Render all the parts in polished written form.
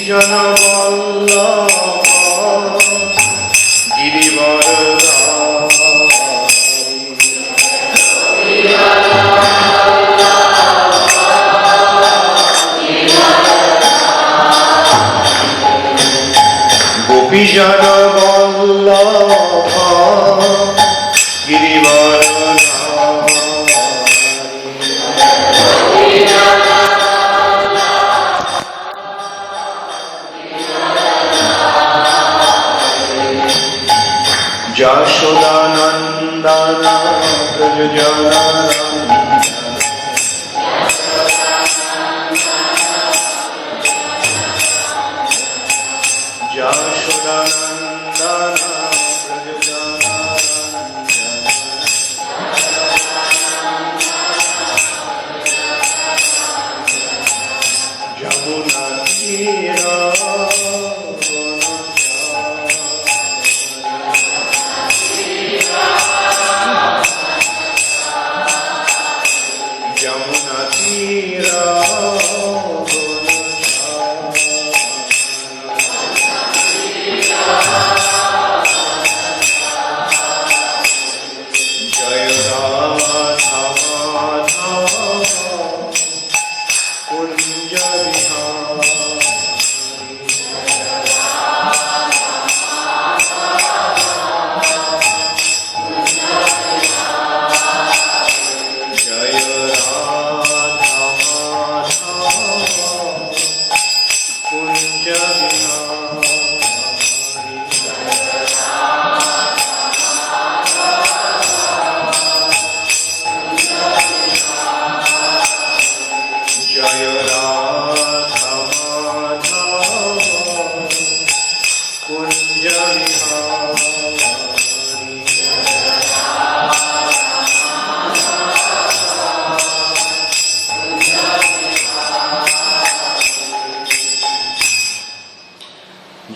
জনবল্লভ গোপীজন বল্লভ গিরিবর যশোদানন্দন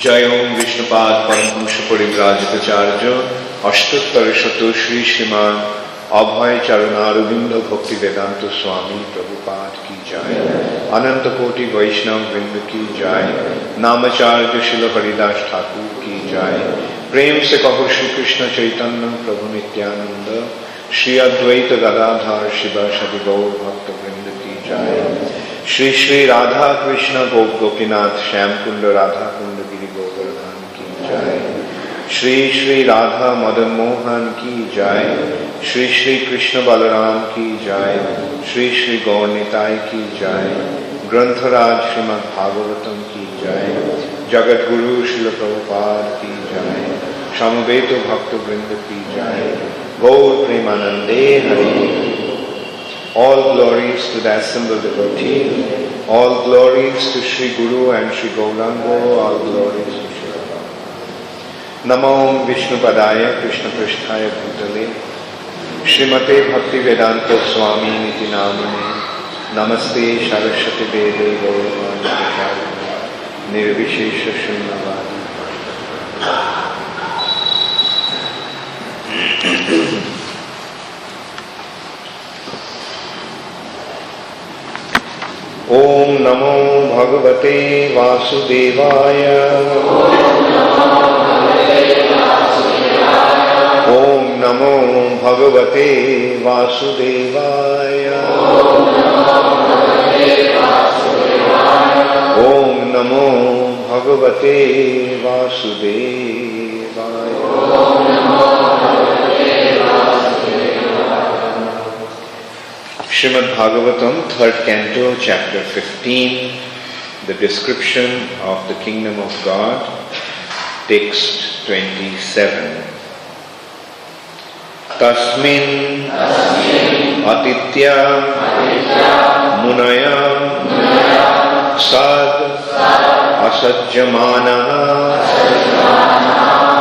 जय ओम विष्णुपाद परमहंस परिव्राजकाचार्य अष्टोत्तर शत श्री श्रीमान अभय चरणारविंद भक्ति वेदांत स्वामी प्रभुपाद की जय। अनंत कोटि वैष्णव वृंद की जय। नामाचार्य शिल हरिदास ठाकुर की जय। प्रेम से कहो श्री कृष्ण चैतन्य प्रभु नित्यानंद श्री अद्वैत गदाधर शिव सदि गौर भक्त वृंद की जय। श्री श्री राधा कृष्ण गोप गोपीनाथ श्याम कुंड राधा कुंड गिरि गोवर्धन की जय। श्री श्री राधा मदन मोहन की जय। श्री श्री कृष्ण बलराम की जय। श्री श्री गौर निताय की जय। ग्रंथराज श्रीमद् भागवतम की जय। जगत गुरु श्रील प्रभुपाद की जय। समवेत भक्त वृंद की जय। गौर प्रेमानंदे Hari. All glories to the assembled devotee, all glories to Sri Guru and Sri Gauranga, all glories to Sri Radha. Namo Vishnupadaya Krishna Pristhaya Bhutale Srimate Bhakti Vedanta Swami Niti Namane Namaste Saraswati Deve Gauravani Pracharine Nirvishesha Shunyavadi. ओम नमो भगवते वासुदेवाय। ओम नमो भगवते वासुदेवाय। ओम नमो भगवते वासुदेवाय। Srimad Bhagavatam, 3rd Canto, Chapter 15, the description of the Kingdom of God, text 27. Tasmin Atitya Munaya Sad Asajjamana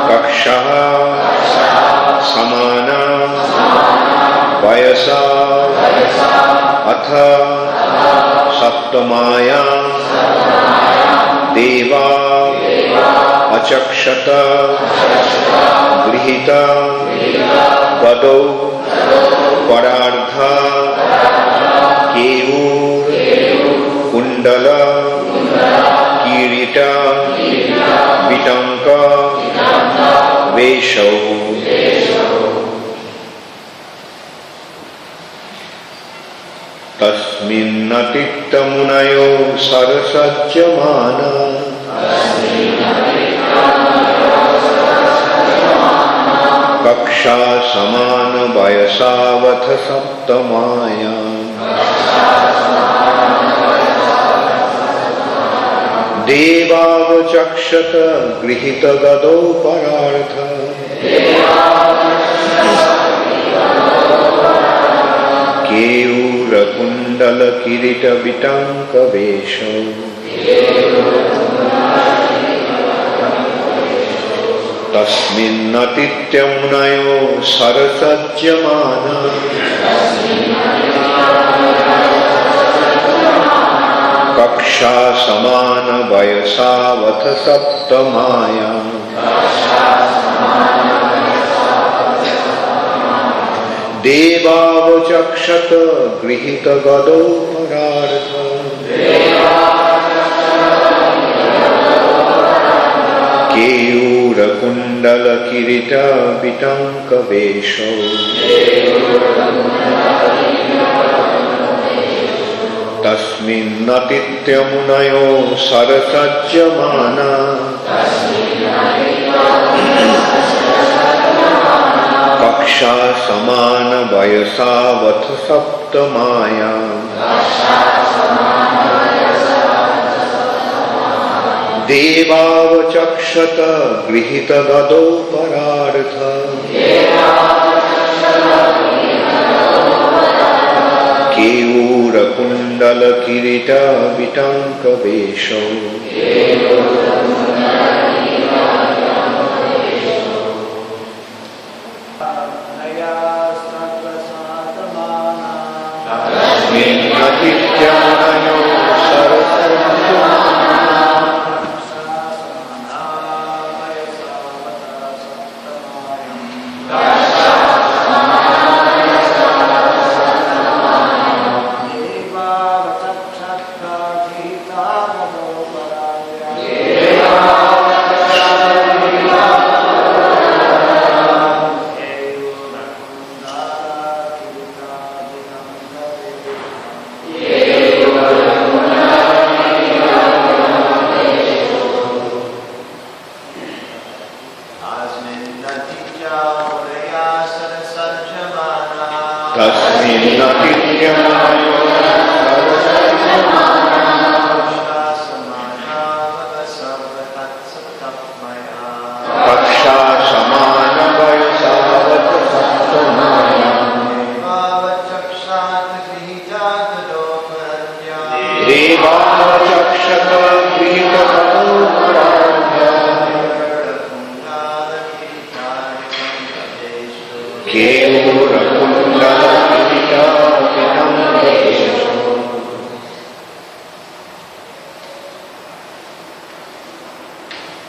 Kakshaha Samana Vayasa Atha Saptamaya Deva Achakshata Grihita Pado Parardha Keur Kundala Kiri kirita vitanka vesho. Tasminnatitta munayo sarasajyamana kaksha samana vayasavatha saptamaya. Devavachakshata grihita gado parartha Keura kundala kirita vitanka vesho. Tasminnatitya munayo sarasajyamana kaksha samana vayasavatha saptamaya. Devavachakshata grihita gado parartha Keura kundala kirita vitanka vesho. Tasminnatitya munayo sarasajyamana kaksha samana vayasavatha saptamaya. Devavachakshata grihita gado parartha Keura kundala kirita vitanka vesho. Tasminnatitya munayo sarasajyamana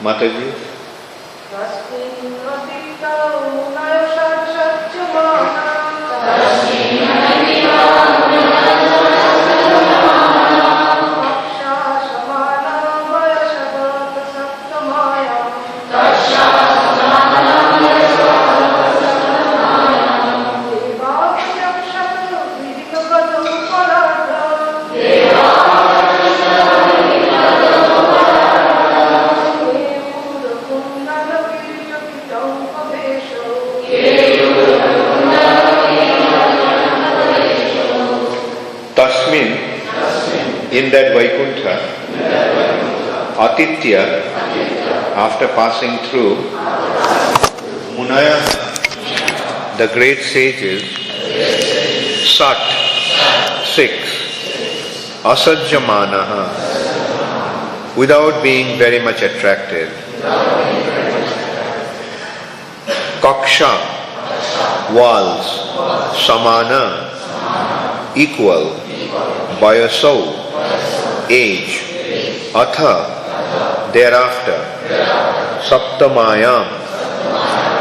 Mataji. In that Vaikuntha, Atitya, after passing through, Munaya, the great sages, Sat, 6, Asajjamanaha, without being very much attracted, Kaksha, walls, Samana, equal, Vayaso, age, Atha, thereafter, Saptamayam,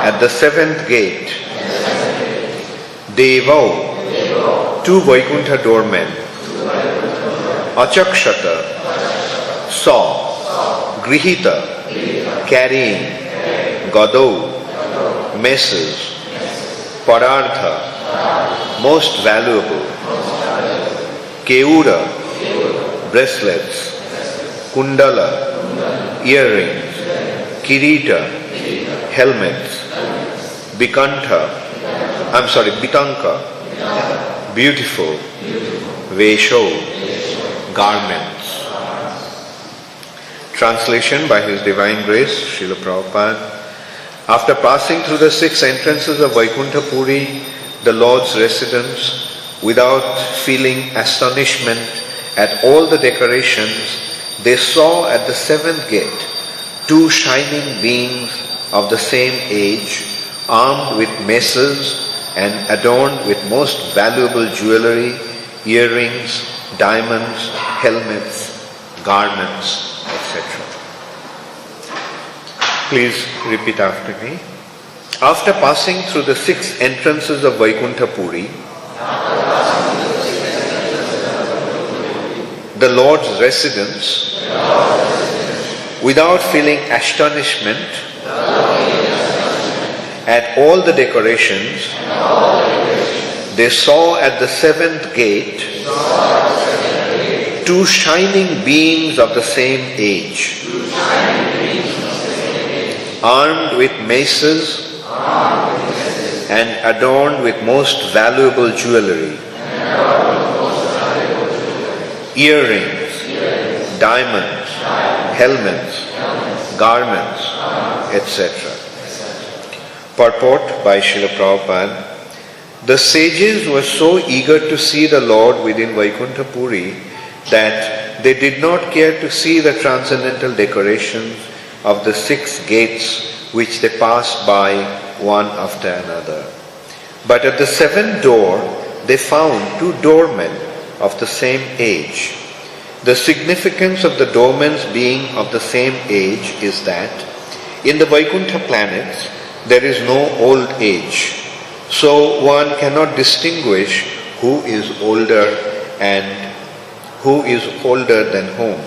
at the seventh gate, Devo, two Vaikuntha doormen, Achakshata, saw, Grihita, carrying, Gadau, messes, Parartha, most valuable, Keura, bracelets, Kundala, earrings, Kirita, helmets, Bitanka, beautiful, Vesho, garments. Translation by His Divine Grace, Srila Prabhupada. After passing through the 6 entrances of Vaikuntha Puri, the Lord's residence, without feeling astonishment at all the decorations, they saw at the 7th gate 2 shining beings of the same age, armed with maces and adorned with most valuable jewelry, earrings, diamonds, helmets, garments, etc. Please repeat after me. After passing through the 6 entrances of Vaikuntha Puri, the Lord's residence, without feeling astonishment at all the decorations, they saw at the 7th gate 2 shining beings of the same age, armed with maces and adorned with most valuable jewelry, earrings, diamonds, helmets, garments, etc. Purport by Srila Prabhupada. The sages were so eager to see the Lord within Vaikuntha Puri that they did not care to see the transcendental decorations of the 6 gates which they passed by one after another. But at the 7th door, they found 2 doormen of the same age. The significance of the doormen being of the same age is that in the Vaikuntha planets, there is no old age. So one cannot distinguish who is older and who is older than whom.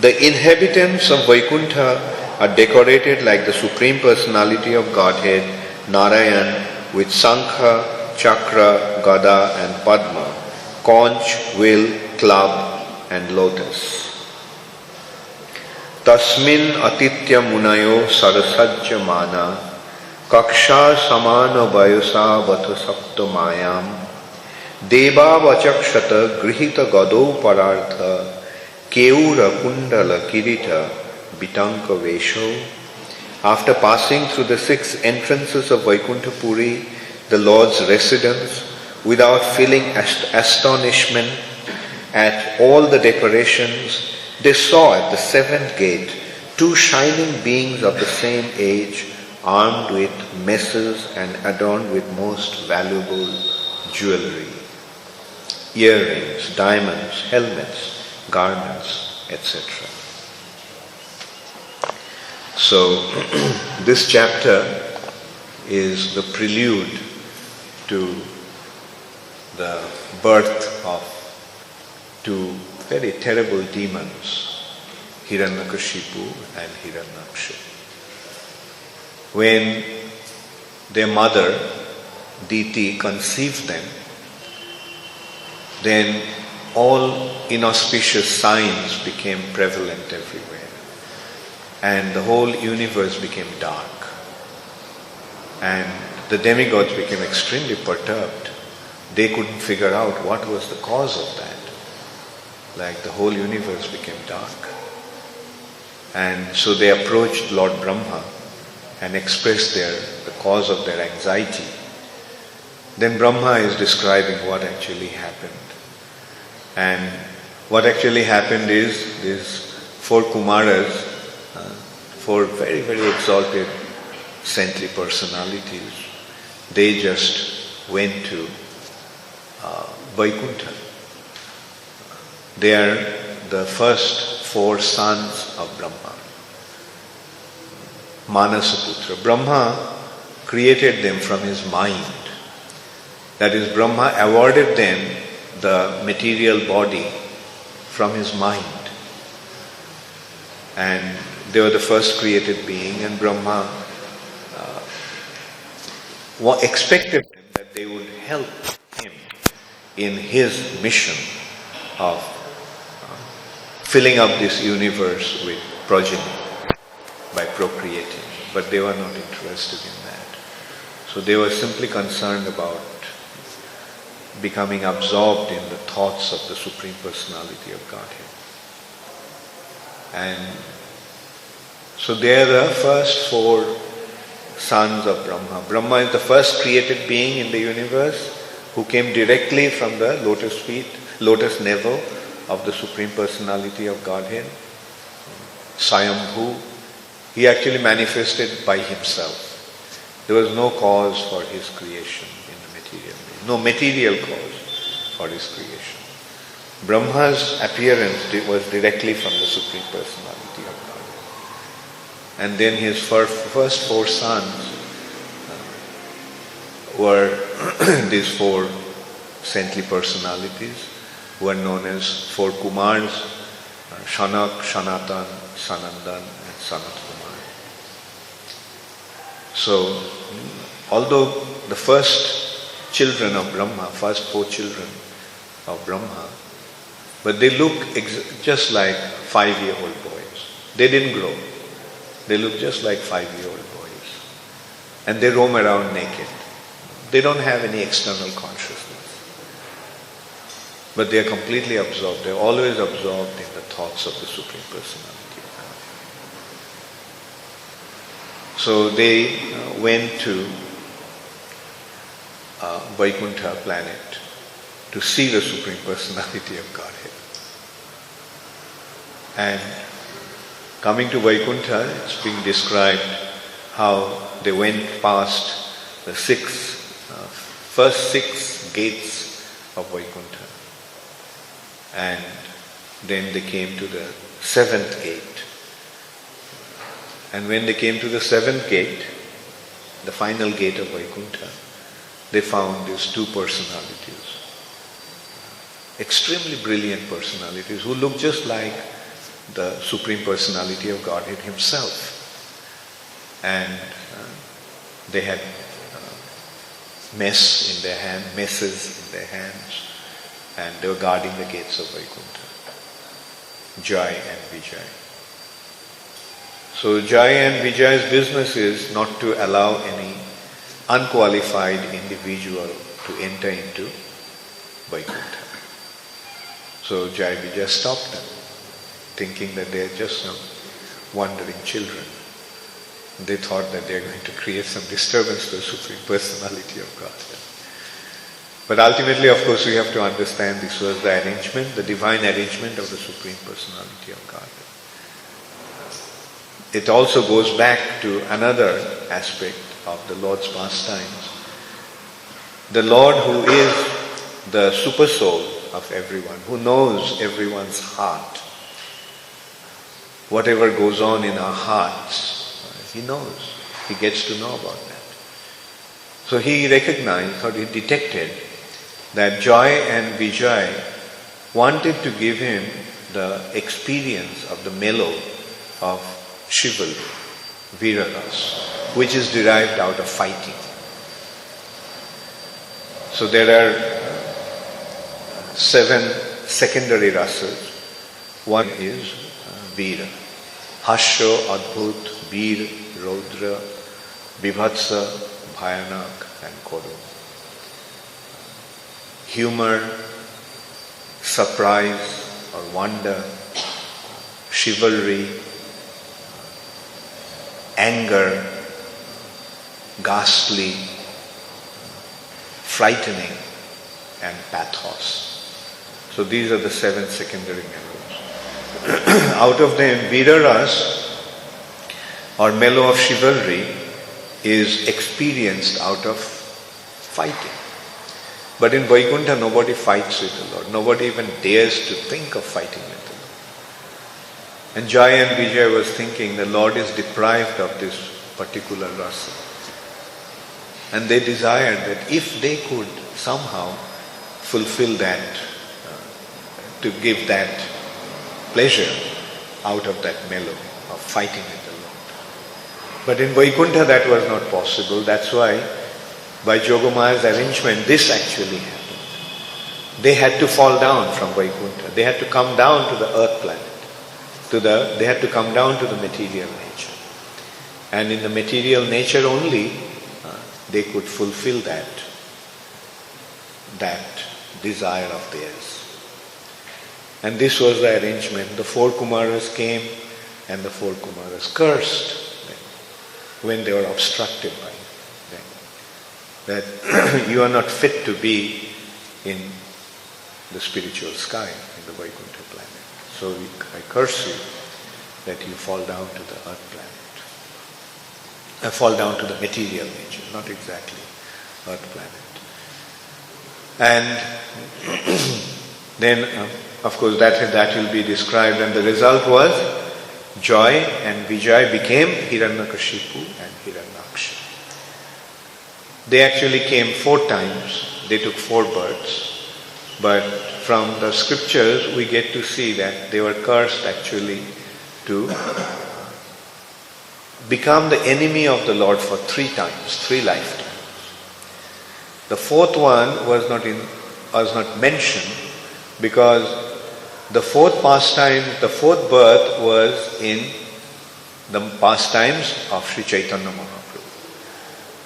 The inhabitants of Vaikuntha are decorated like the Supreme Personality of Godhead, Narayan, with Sankha, Chakra, Gada and Padma, conch, wheel, club and lotus. Tasmin atitya munayo sarasajya mana kaksha samana vayasa vatha sapta mayam deva vachakshata grihita gado parartha keura kundala kirita bitanka vesho. After passing through the 6 entrances of Vaikuntha Puri, the Lord's residence, without feeling astonishment at all the decorations, they saw at the 7th gate 2 shining beings of the same age, armed with messes and adorned with most valuable jewelry, earrings, diamonds, helmets, garments, etc. So, this chapter is the prelude to the birth of 2 very terrible demons, Hiranyakashipu and Hiranyaksha. When their mother, Diti, conceived them, then all inauspicious signs became prevalent everywhere. And the whole universe became dark. And the demigods became extremely perturbed. They couldn't figure out what was the cause of that. Like the whole universe became dark. And so they approached Lord Brahma and expressed the cause of their anxiety. Then Brahma is describing what actually happened. And what actually happened is these 4 Kumaras, 4 very, very exalted saintly personalities, they just went to Vaikuntha. They are the first 4 sons of Brahma. Manasaputra. Brahma created them from his mind. That is, Brahma awarded them the material body from his mind. and they were the first created being, and Brahma expected that they would help him in his mission of filling up this universe with progeny by procreating, but they were not interested in that. So they were simply concerned about becoming absorbed in the thoughts of the Supreme Personality of Godhead. And so they are the first four sons of Brahma. Brahma is the first created being in the universe who came directly from the lotus feet, lotus navel of the Supreme Personality of Godhead. Swayambhu, he actually manifested by himself. There was no cause for his creation in the material world, no material cause for his creation. Brahma's appearance was directly from the Supreme Personality of Godhead. And then his first four sons were these four saintly personalities who are known as four Kumars, Shanak, Sanatan, Sanandan and Sanat Kumar. So, although the first children of Brahma, first four children of Brahma, but they look just like 5-year-old boys. They didn't grow. They look just like 5-year-old boys. And they roam around naked. They don't have any external consciousness. But they are completely absorbed. They are always absorbed in the thoughts of the Supreme Personality of God. So they went to Vaikuntha planet to see the Supreme Personality of Godhead. And coming to Vaikuntha, it's being described how they went past the first six gates of Vaikuntha. And then they came to the seventh gate. And when they came to the seventh gate, the final gate of Vaikuntha, they found these two personalities. Extremely brilliant personalities who looked just like the Supreme Personality of Godhead himself. And they had messes in their hands, and they were guarding the gates of Vaikuntha. Jai and Vijay. So Jai and Vijay's business is not to allow any unqualified individual to enter into Vaikuntha. So Jai Vijay stopped them, thinking that they are just some wandering children. They thought that they are going to create some disturbance to the Supreme Personality of Godhead. But ultimately, of course, we have to understand this was the arrangement, the divine arrangement of the Supreme Personality of Godhead. It also goes back to another aspect of the Lord's pastimes. The Lord, who is the super soul of everyone, who knows everyone's heart, whatever goes on in our hearts, He knows. He gets to know about that. So He recognized or He detected that Jai and Vijay wanted to give Him the experience of the mellow of chivalry, viraras, which is derived out of fighting. So there are 7 secondary rasas. One is Vira. Hasho, Adbhut, Veer, Raudra, Vibhatsa, Bhayanak and Kodu. Humor, surprise or wonder, chivalry, anger, ghastly, frightening and pathos. So these are the 7 secondary mellows. Out of them, Viraras or mellow of chivalry is experienced out of fighting. But in Vaikuntha, nobody fights with the Lord. Nobody even dares to think of fighting with the Lord. And Jai and Vijay was thinking the Lord is deprived of this particular rasa. And they desired that if they could somehow fulfill that, to give that pleasure out of that mellow, of fighting with the Lord. But in Vaikuntha that was not possible. That's why by Jogamaya's arrangement this actually happened. They had to fall down from Vaikuntha. They had to come down to the earth planet. They had to come down to the material nature. And in the material nature only they could fulfill that desire of theirs. And this was the arrangement. The 4 Kumaras came and the 4 Kumaras cursed them when they were obstructed by them. That you are not fit to be in the spiritual sky, in the Vaikuntha planet. So I curse you that you fall down to the earth planet. Fall down to the material nature, not exactly earth planet. And then, of course, that will be described, and the result was Joy and Vijay became Hiranyakashipu and Hiranyaksha. They actually came 4 times. They took 4 births. But from the scriptures, we get to see that they were cursed actually to become the enemy of the Lord for 3 times, 3 lifetimes. The 4th one was not mentioned because the 4th pastime, the 4th birth was in the pastimes of Sri Chaitanya Mahaprabhu.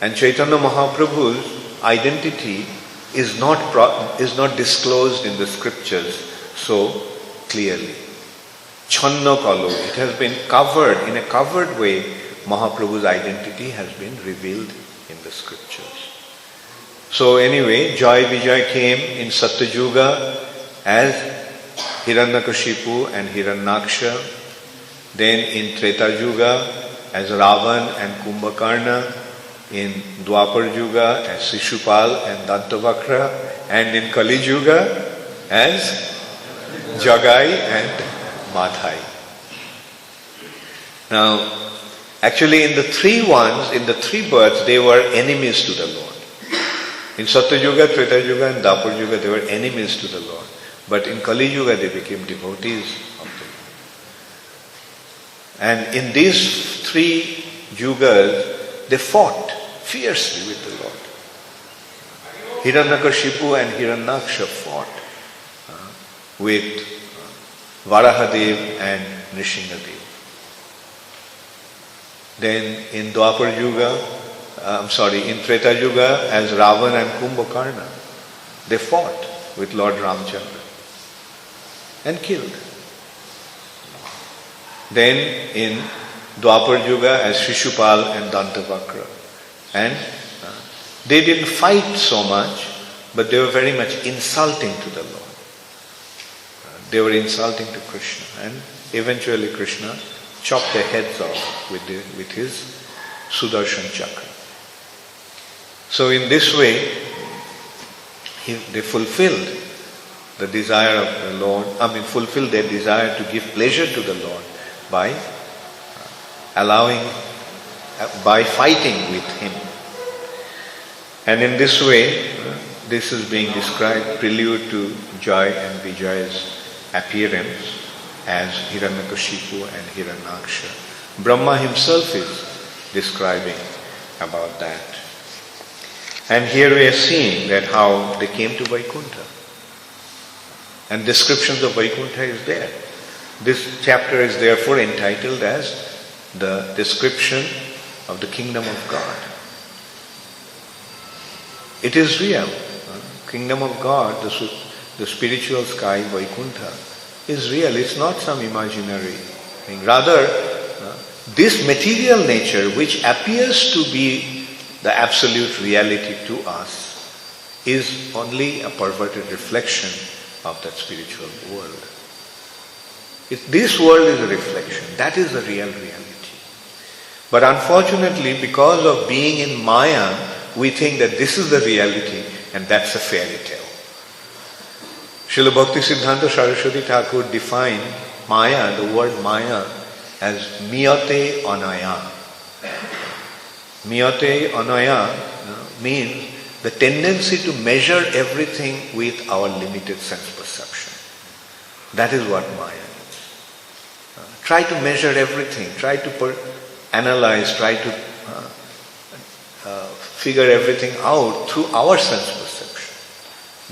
And Chaitanya Mahaprabhu's identity is not disclosed in the scriptures so clearly. Channa Kalu, it has been covered, in a covered way, Mahaprabhu's identity has been revealed in the scriptures. So anyway, Joy Vijay came in Satyuga as Hiranyakashipu and Hiranyaksha. Then in Treta Yuga as Ravan and Kumbhakarna. In Dwapar Yuga as Shishupal and Dantavakra. And in Kali Yuga as Jagai and Madhai. Now, actually in the 3 births, they were enemies to the Lord. In Satyuga, Treta Yuga and Dwapar Yuga, they were enemies to the Lord. But in Kali Yuga, they became devotees of the Lord. And in these 3 yugas, they fought fiercely with the Lord. Hiranyakashipu and Hiranyaksha fought with Varahadev and Nrisinghadev. Then in Dwapar Yuga, in Treta Yuga as Ravan and Kumbhakarna, they fought with Lord Ramchandra and killed. Then in Dwapar Yuga as Shishupal and Dantavakra. And they didn't fight so much, but they were very much insulting to the Lord. They were insulting to Krishna, and eventually Krishna chopped their heads off with his Sudarshan Chakra. So in this way, they fulfilled the desire of the Lord, fulfilled their desire to give pleasure to the Lord by fighting with him. And in this way, this is being described, prelude to Joy and Vijay's appearance as Hiranyakashipu and Hiranyaksha. Brahma himself is describing about that. And here we are seeing that how they came to Vaikuntha. And descriptions of Vaikuntha is there. This chapter is therefore entitled as the description of the kingdom of God. It is real. Kingdom of God, the spiritual sky, Vaikuntha, is real. It's not some imaginary thing. Rather, this material nature, which appears to be the absolute reality to us, is only a perverted reflection of that spiritual world. This world is a reflection. That is the real reality. But unfortunately, because of being in Maya, we think that this is the reality and that's a fairy tale. Srila Bhakti Siddhanta Saraswati Thakur defined Maya, the word Maya, as miyate anaya. Miyate anaya means the tendency to measure everything with our limited sense perception. That is what Maya is. try to measure everything, try to analyze, try to figure everything out through our sense perception.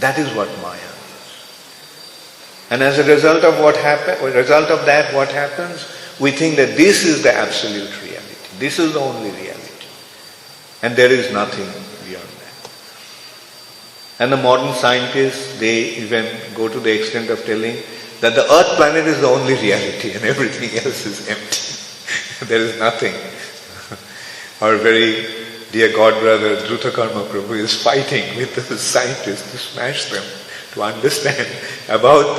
That is what Maya is. And as a result of what happens, we think that this is the absolute reality. This is the only reality. And there is nothing beyond that. And the modern scientists, they even go to the extent of telling that the Earth planet is the only reality and everything else is empty. There is nothing. Our very dear God brother Dhruta Karma Prabhu is fighting with the scientists to smash them, to understand about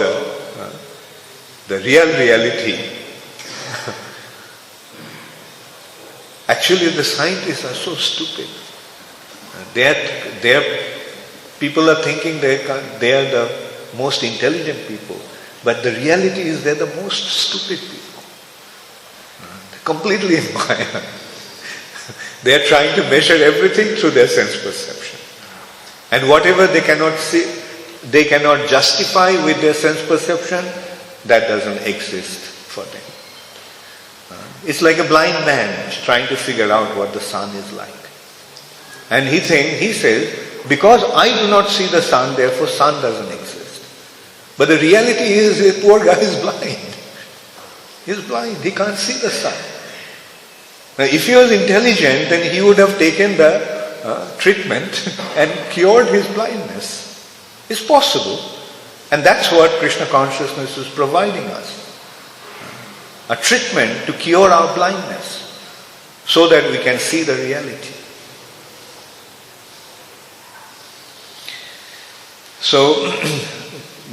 the real reality. Actually, the scientists are so stupid. People are thinking they are the most intelligent people, but the reality is they're the most stupid people. They're completely in Maya. They are trying to measure everything through their sense perception. And whatever they cannot see, they cannot justify with their sense perception, that doesn't exist for them. It's like a blind man trying to figure out what the sun is like. And he says, because I do not see the sun, therefore sun doesn't exist. But the reality is, the poor guy is blind. He's blind, he can't see the sun. Now, if he was intelligent, then he would have taken the treatment and cured his blindness. It's possible. And that's what Krishna consciousness is providing us. A treatment to cure our blindness, so that we can see the reality. So,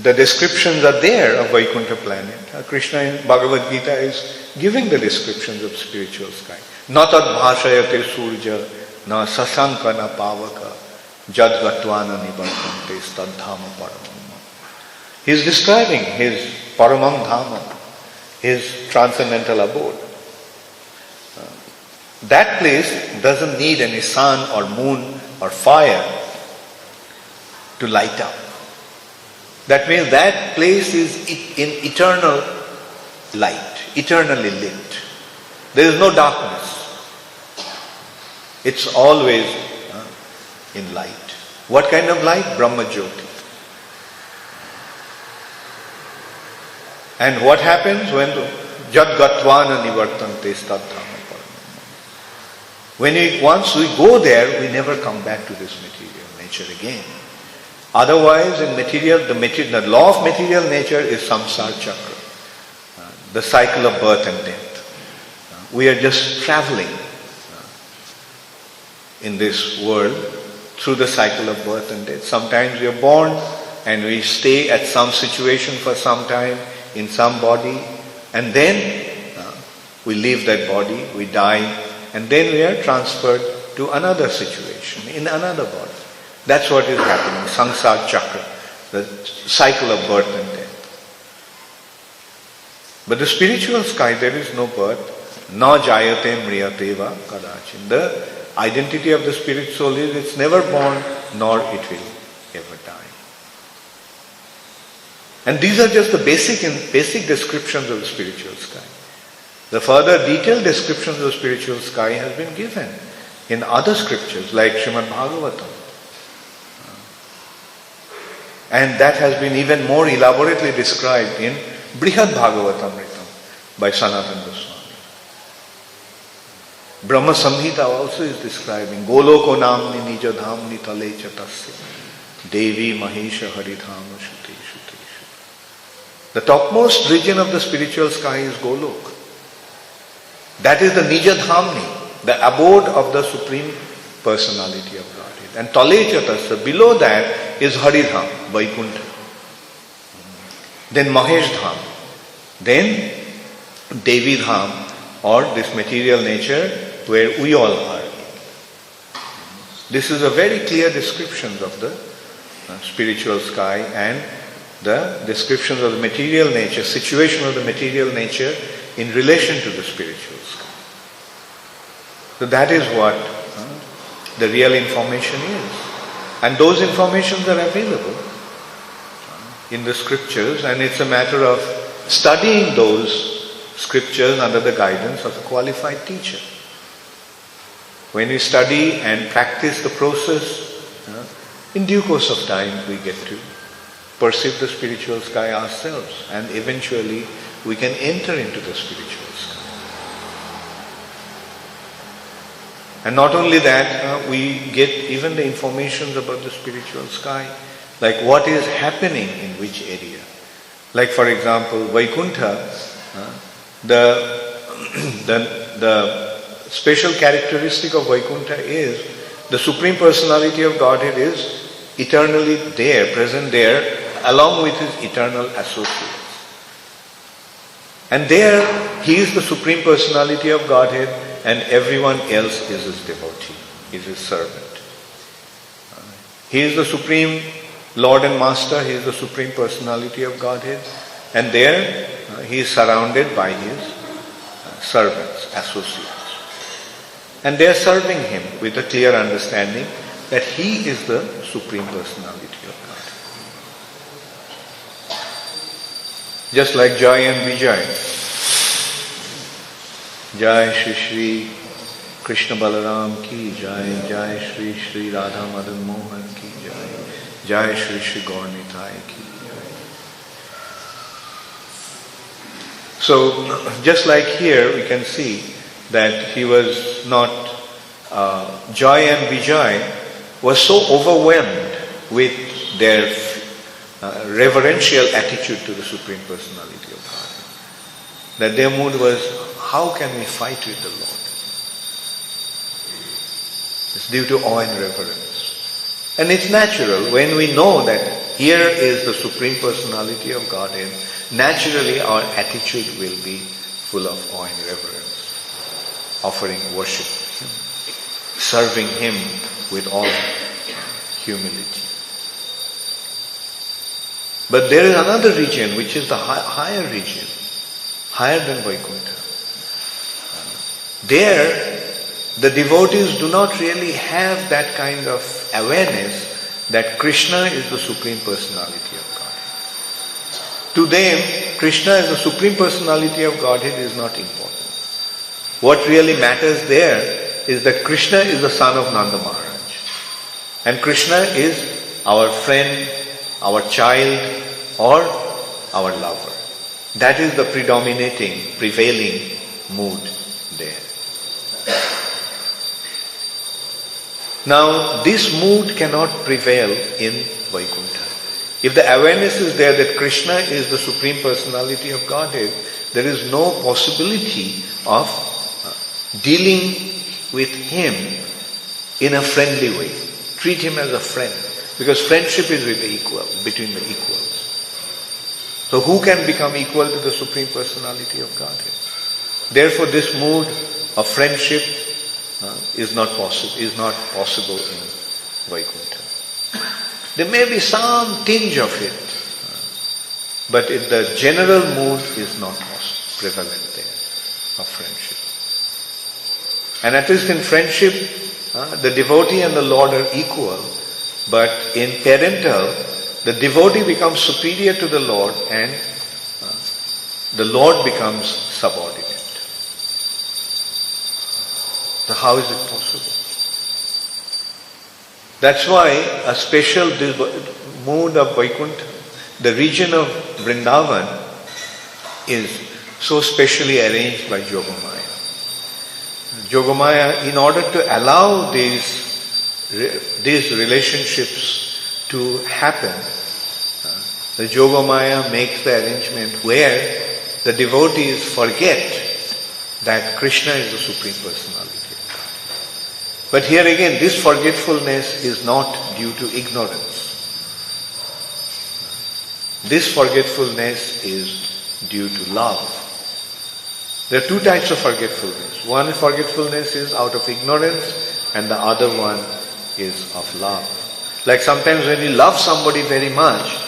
the descriptions are there of Vaikuntha planet. Krishna in Bhagavad Gita is giving the descriptions of spiritual sky. Na tad bhashayate surja, na sasanka na pavaka, jad gatvana nibartante stadhama paramam. He is describing his paramam dhama, his transcendental abode. That place doesn't need any sun or moon or fire to light up. That means that place is in eternal light, eternally lit. There is no darkness. It's always in light. What kind of light? Brahma Jyoti. And what happens when Jad Gatvana Nivartante Stadhama Paramam? Once we go there, we never come back to this material nature again. Otherwise, the law of material nature is samsara chakra, the cycle of birth and death. We are just traveling in this world through the cycle of birth and death. Sometimes we are born and we stay at some situation for some time in some body, and then we leave that body, we die, and then we are transferred to another situation in another body. That's what is happening, samsara chakra, the cycle of birth and death. But the spiritual sky, there is no birth. Na jayate mriyate va kadachin. The identity of the spirit soul is it's never born, nor it will ever die. And these are just the basic descriptions of the spiritual sky. The further detailed descriptions of the spiritual sky has been given in other scriptures like Srimad Bhagavatam. And that has been even more elaborately described in Brihad Bhagavatamritam by Sanatana Goswami. Brahma Samhita also is describing Goloko namni nija dhamni tale chatasya Devi Mahesha Haridhama Shute Shute. The topmost region of the spiritual sky is Golok. That is the Nija Dhamni, the abode of the Supreme Personality of Godhead. And Tale Chatasya, below that is Haridham, Vaikuntha. Then Mahesh Dham. Then Devi Dham, or this material nature where we all are. This is a very clear description of the spiritual sky and the descriptions of the material nature, situation of the material nature in relation to the spiritual sky. So that is what the real information is. And those informations are available in the scriptures, and it's a matter of studying those scriptures under the guidance of a qualified teacher. When we study and practice the process, in due course of time we get to perceive the spiritual sky ourselves, and eventually we can enter into the spiritual sky. And not only that, we get even the information about the spiritual sky, like what is happening in which area. Like for example, Vaikuntha, the special characteristic of Vaikuntha is the Supreme Personality of Godhead is eternally there, present there, along with his eternal associates. And there, he is the Supreme Personality of Godhead, and everyone else is his devotee, is his servant. He is the Supreme Lord and Master, he is the Supreme Personality of Godhead, and there he is surrounded by his servants, associates. And they are serving him with a clear understanding that he is the Supreme Personality of God. Just like Jai and Vijay. Jai Shri Shri Krishna Balaram ki Jai, Jai Shri Shri Radha Madan Mohan ki Jai, Jai Shri Shri Gaur Nitai ki Jai. So, just like here, we can see that he was not, Jai and Vijay was so overwhelmed with their reverential attitude to the Supreme Personality of God that their mood was, how can we fight with the Lord? It's due to awe and reverence. And it's natural when we know that here is the Supreme Personality of Godhead, naturally our attitude will be full of awe and reverence, offering worship to Him, serving Him with all humility. But there is another region which is the higher region, higher than Vaikuntha. There, the devotees do not really have that kind of awareness that Krishna is the Supreme Personality of Godhead. To them, Krishna as the Supreme Personality of Godhead is not important. What really matters there is that Krishna is the son of Nanda Maharaj. And Krishna is our friend, our child, or our lover. That is the prevailing mood there. Now, this mood cannot prevail in Vaikuntha. If the awareness is there that Krishna is the Supreme Personality of Godhead, there is no possibility of dealing with Him in a friendly way. Treat Him as a friend. Because friendship is with the equal, between the equals. So who can become equal to the Supreme Personality of Godhead? Therefore, this mood of friendship is not possible in Vaikuntha. There may be some tinge of it, but the general mood is not prevalent there of friendship. And at least in friendship, the devotee and the Lord are equal, but in parental, the devotee becomes superior to the Lord and the Lord becomes subordinate. So how is it possible? That's why a special mood of Vaikuntha, the region of Vrindavan, is so specially arranged by Yogamaya. Yogamaya, in order to allow these relationships to happen, the Yogamaya makes the arrangement where the devotees forget that Krishna is the Supreme Personality. But here again, this forgetfulness is not due to ignorance. This forgetfulness is due to love. There are two types of forgetfulness. One forgetfulness is out of ignorance, and the other one is of love. Like sometimes when we love somebody very much,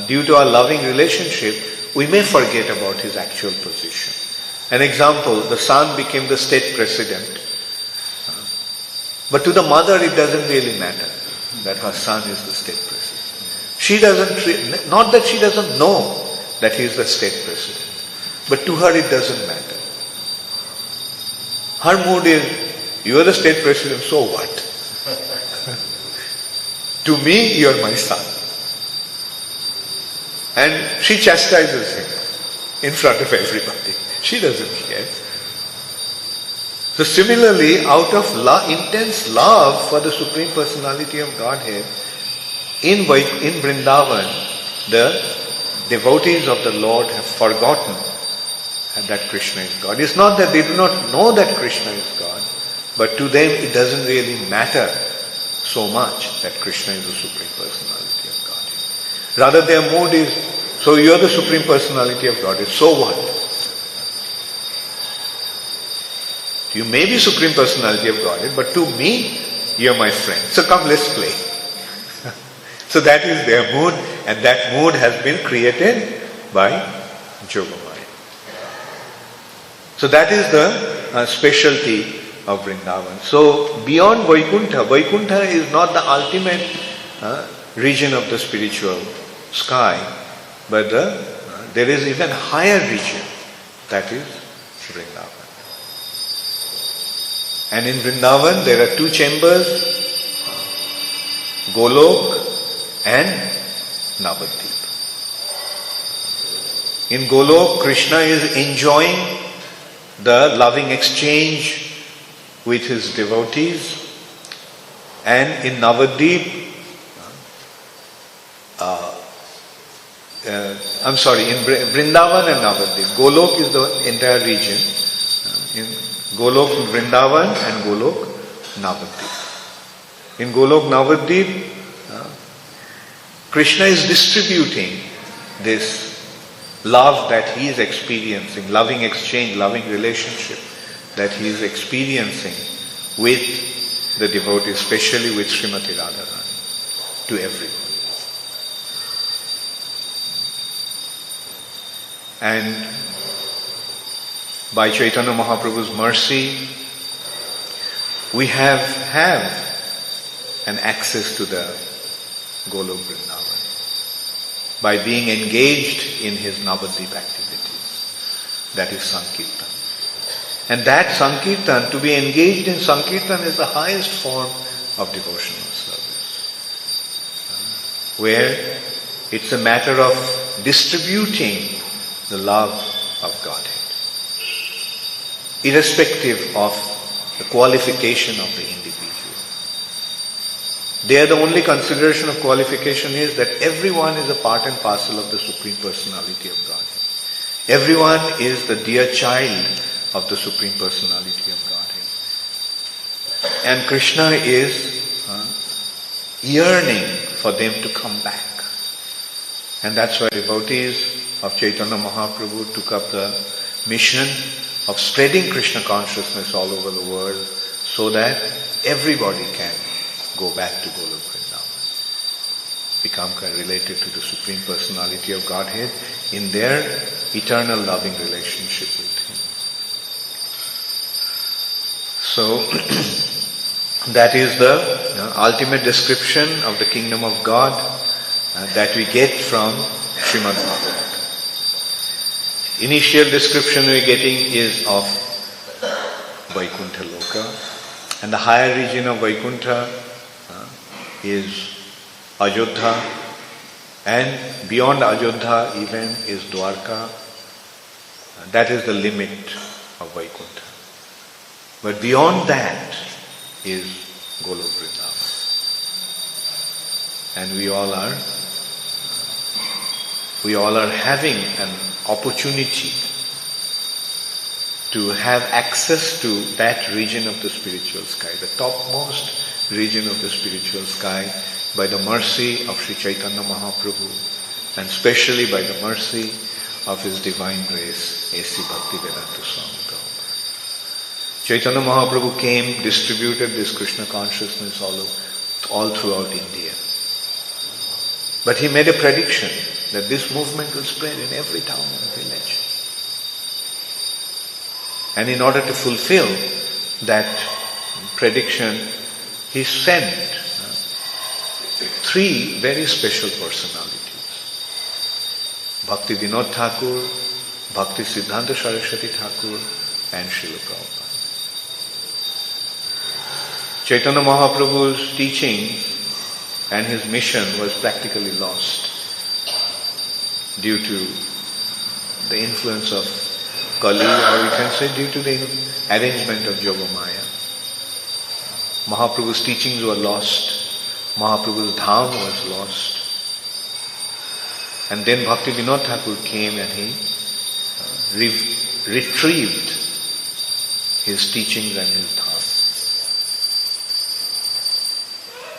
due to our loving relationship, we may forget about his actual position. An example, the son became the state president. But to the mother, it doesn't really matter that her son is the state president. She doesn't, not that she doesn't know that he is the state president, But to her it doesn't matter. Her mood is, you are the state president, so what? To me, you are my son. And she chastises him in front of everybody. She doesn't care. So similarly, out of intense love for the Supreme Personality of Godhead, in Vrindavan, the devotees of the Lord have forgotten that Krishna is God. It's not that they do not know that Krishna is God, but to them it doesn't really matter so much that Krishna is the Supreme Personality of Godhead. Rather their mood is, so you are the Supreme Personality of Godhead, so what? You may be Supreme Personality of Godhead, but to me, you are my friend. So come, let's play. So that is their mood, and that mood has been created by Yogamaya. So that is the specialty of Vrindavan. So beyond Vaikuntha, Vaikuntha is not the ultimate region of the spiritual sky, but there is even higher region, that is Vrindavan. And in Vrindavan there are two chambers, Golok and Navadvip. In Golok, Krishna is enjoying the loving exchange with his devotees, and in Navadvip, in Vrindavan and Navadvip. Golok is the entire region. In Golok Vrindavan and Golok Navadvip. In Golok Navadvip, Krishna is distributing this love that he is experiencing, loving exchange, loving relationship that he is experiencing with the devotees, especially with Srimati Radharani, to everyone. And by Chaitanya Mahaprabhu's mercy, we have an access to the Golok Vrindavan by being engaged in his Navadvip activities. That is Sankirtan. And that Sankirtan, to be engaged in Sankirtan, is the highest form of devotional service, where it's a matter of distributing the love of Godhead, irrespective of the qualification of the individual. There the only consideration of qualification is that everyone is a part and parcel of the Supreme Personality of Godhead. Everyone is the dear child of the Supreme Personality of Godhead. And Krishna is yearning for them to come back. And that's why devotees of Chaitanya Mahaprabhu took up the mission of spreading Krishna consciousness all over the world so that everybody can go back to Golok Vrindavan, become related to the Supreme Personality of Godhead in their eternal loving relationship with Him. So, that is the ultimate description of the kingdom of God that we get from Srimad Bhagavatam. Initial description we are getting is of Vaikuntha Loka, and the higher region of Vaikuntha is Ajodha, and beyond Ajodha even is Dwarka. That is the limit of Vaikuntha. But beyond that is Golok Vrindavan. And we all are having an opportunity to have access to that region of the spiritual sky, the topmost region of the spiritual sky, by the mercy of Sri Chaitanya Mahaprabhu, and especially by the mercy of His Divine Grace, A.C. Bhaktivedanta Swami Prabhupada. Chaitanya Mahaprabhu came, distributed this Krishna consciousness all throughout India. But he made a prediction that this movement will spread in every town and village. And in order to fulfill that prediction, he sent three very special personalities: Bhakti Vinod Thakur, Bhakti Siddhanta Saraswati Thakur and Srila Prabhupada. Chaitanya Mahaprabhu's teaching and his mission was practically lost due to the influence of Kali, or we can say due to the arrangement of Yogamaya. Mahaprabhu's teachings were lost. Mahaprabhu's dham was lost. And then Bhakti Vinod Thakur came and he retrieved his teachings and his dham.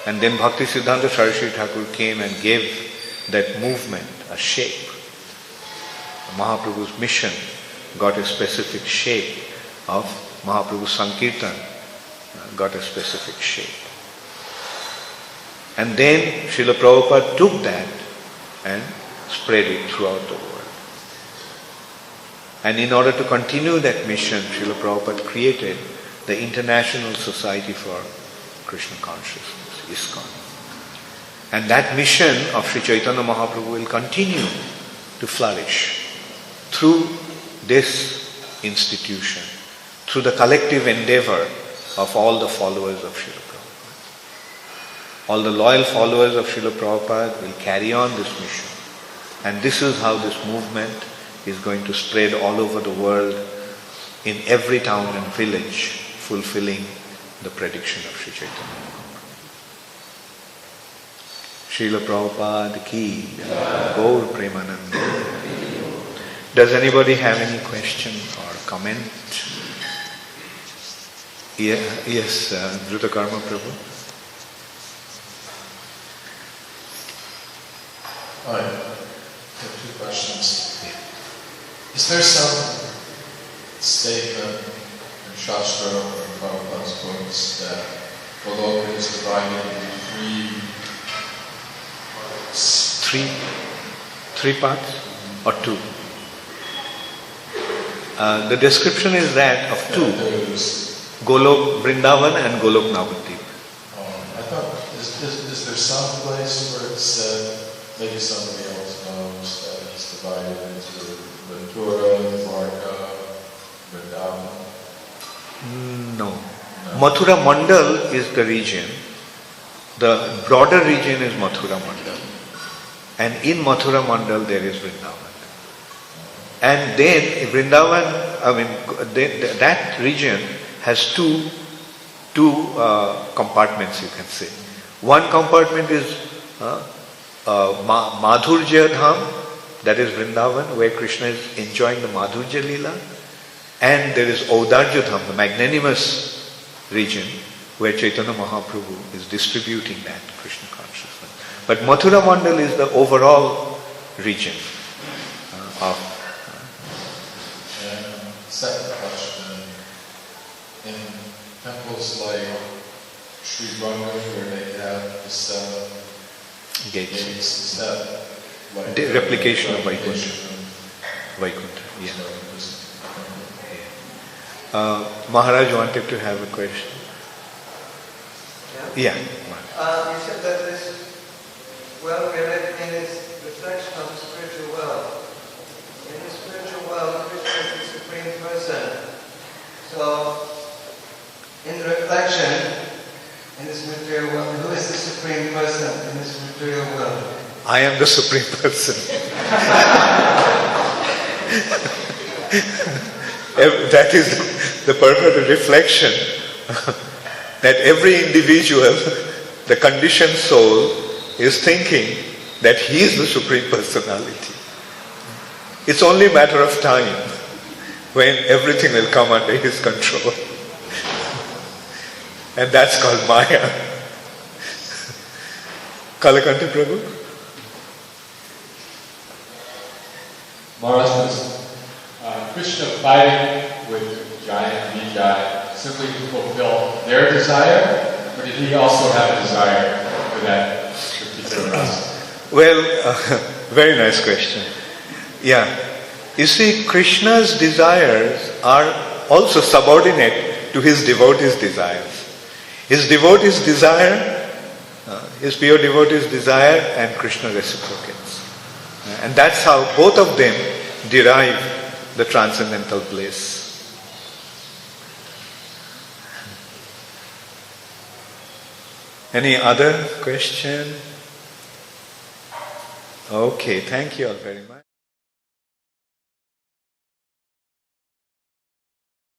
And then Bhakti Siddhanta Saraswati Thakur came and gave that movement a shape. Mahaprabhu's mission got a specific shape of Mahaprabhu's Sankirtan, got a specific shape. And then Srila Prabhupada took that and spread it throughout the world. And in order to continue that mission, Srila Prabhupada created the International Society for Krishna Consciousness, ISKCON. And that mission of Sri Chaitanya Mahaprabhu will continue to flourish through this institution, through the collective endeavor of all the followers of Srila Prabhupada. All the loyal followers of Srila Prabhupada will carry on this mission. And this is how this movement is going to spread all over the world, in every town and village, fulfilling the prediction of Sri Chaitanya Mahaprabhu. Srila Prabhupada ki, Gaur Premanande. Does anybody have any question or comment? Yes, Dhruta Karma Prabhu. Hi, I have two questions. Yeah. Is there some statement in Shastra or in Prabhupada's books that Goloka is divided into three parts? Three parts or two? The description is that of two. Golok Vrindavan and Golok Navadvip. I thought, is there some place where it said, maybe somebody else knows, that it's divided into Mathura, Dwarka, Vrindavan? No. Mathura Mandal is the region. The broader region is Mathura Mandal. And in Mathura Mandal there is Vrindavan. And then Vrindavan, that region has two compartments, you can say. One compartment is Madhurja Dham, that is Vrindavan, where Krishna is enjoying the Madhurja Leela. And there is Audarja Dham, the magnanimous region, where Chaitanya Mahaprabhu is distributing that Krishna consciousness. But Mathura Mandal is the overall region of. Second question, in temples like Sri Ranga, where they have the 7 gates, is that like the replication of Vaikuntha? Vaikuntha, yeah. Maharaj wanted to have a question. Yeah. You said that this world we live in is reflection of the spiritual world. In the spiritual world, Krishna is the Supreme Person. So, in the reflection in this material world, who is the Supreme Person in this material world? I am the Supreme Person. That is the perfect reflection that every individual, the conditioned soul, is thinking that he is the Supreme Personality. It's only a matter of time when everything will come under his control. And that's called Maya. Kalakanta Prabhu? Maharaj, was Krishna fighting with Jai and Vijay simply to fulfill their desire, or did he also have a desire for that particular rasa? Well, very nice question. Yeah. You see, Krishna's desires are also subordinate to his devotees' desires. His devotees' desire, his pure devotees' desire, and Krishna reciprocates. And that's how both of them derive the transcendental bliss. Any other question? Okay, thank you all very much.